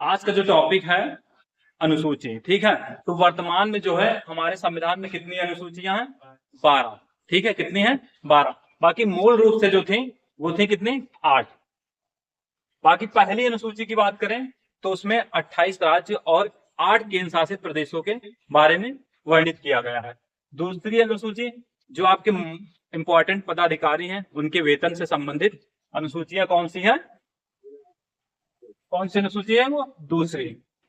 आज का जो टॉपिक है अनुसूची, ठीक है। तो वर्तमान में जो है हमारे संविधान में कितनी अनुसूचियां हैं? 12। ठीक है, कितनी है? 12। बाकी मूल रूप से जो थी वो थी कितनी? 8। बाकी पहली अनुसूची की बात करें तो उसमें 28 राज्य और 8 केंद्र शासित प्रदेशों के बारे में वर्णित किया गया है। दूसरी अनुसूची जो आपके इंपॉर्टेंट पदाधिकारी हैं उनके वेतन से संबंधित अनुसूचियां कौन सी हैं? कौन सी अनुसूची है वो? दूसरी।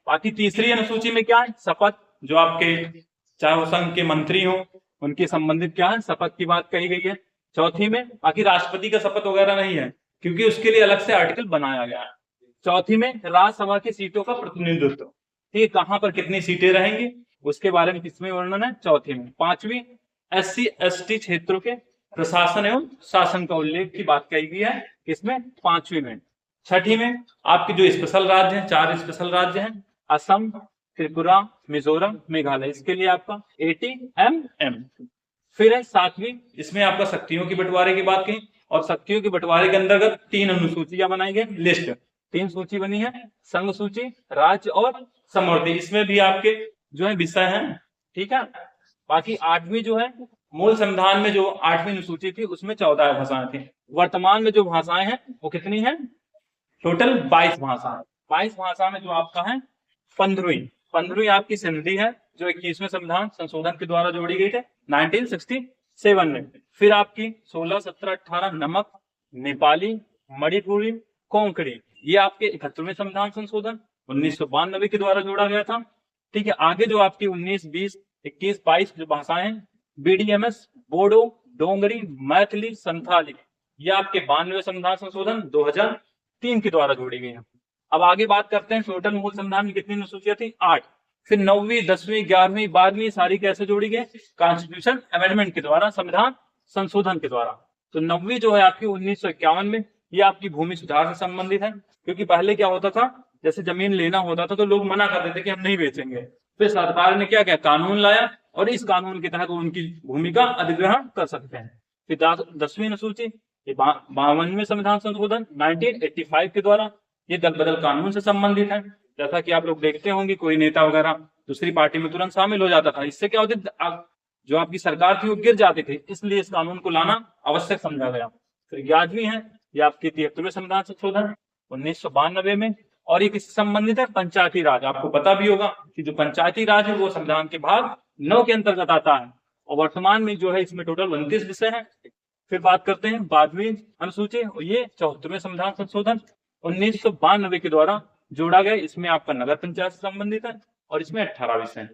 बाकी तीसरी अनुसूची में क्या है? शपथ, जो आपके चाहे वो संघ के मंत्री हो उनके संबंधित क्या है? शपथ की बात कही गई है। चौथी में बाकी राष्ट्रपति का शपथ वगैरह नहीं है क्योंकि उसके लिए अलग से आर्टिकल बनाया गया है। चौथी में राज्यसभा की सीटों का प्रतिनिधित्व, ठीक, कहां पर कितनी सीटें रहेंगी उसके बारे में किसमें वर्णन है? चौथी में। पांचवी, SC/ST क्षेत्रों के प्रशासन एवं शासन का उल्लेख की बात कही गई है, किसमें? पांचवी में। छठी में आपके जो स्पेशल राज्य हैं, 4 स्पेशल राज्य हैं, असम, त्रिपुरा, मिजोरम, मेघालय, इसके लिए आपका ATMM। फिर है 7वीं, इसमें आपका शक्तियों की बंटवारे की बात कही और शक्तियों के बंटवारे के अंतर्गत 3 अनुसूचियां बनाई गई, लिस्ट 3 सूची बनी है, संघ सूची, राज्य और समवर्ती। इसमें भी आपके जो है विषय हैं, ठीक है। बाकी 8वीं जो है मूल संविधान में जो 8वीं अनुसूची थी उसमें 14 भाषाएं थी। वर्तमान में जो भाषाएं हैं वो कितनी है? टोटल 22 भाषा है। 22 भाषा में जो आपका है 15वीं आपकी सिंधी है जो 21वें संविधान संशोधन के द्वारा जोड़ी गई थी 1967 में। फिर आपकी 16, 17, 18 नमक, नेपाली, मणिपुरी, कोंकणी, ये आपके 71वें संविधान संशोधन 1992 के द्वारा जोड़ा गया था। ठीक है, आगे जो आपकी 19, 20, 21, 22 जो भाषाएं BDMS, बोडो, डोंगरी, मैथिली, संथाली, ये आपके 92वें संविधान संशोधन 2003 के द्वारा जोड़ी गई है। अब आगे बात करते हैं टोटल मूल संविधान में कितनी अनुसूचियां थी? 8। फिर 9वीं, 10वीं, 11वीं, 12वीं सारी कैसे जोड़ी गई? कॉन्स्टिट्यूशन अमेंडमेंट के द्वारा, संविधान संशोधन के द्वारा। तो 9वीं जो है आपकी 1951 में, ये आपकी भूमि सुधार से संबंधित है क्योंकि पहले क्या होता था, जैसे जमीन लेना होता था तो लोग मना कर देते कि हम नहीं बेचेंगे। फिर सरकार ने क्या किया? कानून लाया और इस कानून के तहत उनकी भूमि का अधिग्रहण कर सकते हैं। फिर 10वीं अनुसूची 52वें संविधान संशोधन 1985 के द्वारा, ये दल बदल कानून से संबंधित है। जैसा कि आप लोग देखते होंगे कोई नेता वगैरह दूसरी पार्टी में तुरंत शामिल हो जाता था, इससे क्या होता, जो आपकी सरकार थी वो गिर जाती थी, इसलिए इस कानून को लाना आवश्यक समझा गया। फिर 11वीं है, ये आपकी 73वें संविधान संशोधन 1992 में, और ये किससे संबंधित है? पंचायती राज। आपको पता भी होगा कि जो पंचायती राज है वो संविधान के भाग 9 के अंतर्गत आता है और वर्तमान में जो है इसमें टोटल 29 विषय हैं। फिर बात करते हैं 12वीं अनुसूची, ये 74वें संविधान संशोधन 1992 के द्वारा जोड़ा गया। इसमें आपका नगर पंचायत से संबंधित है और इसमें 18 विषय हैं।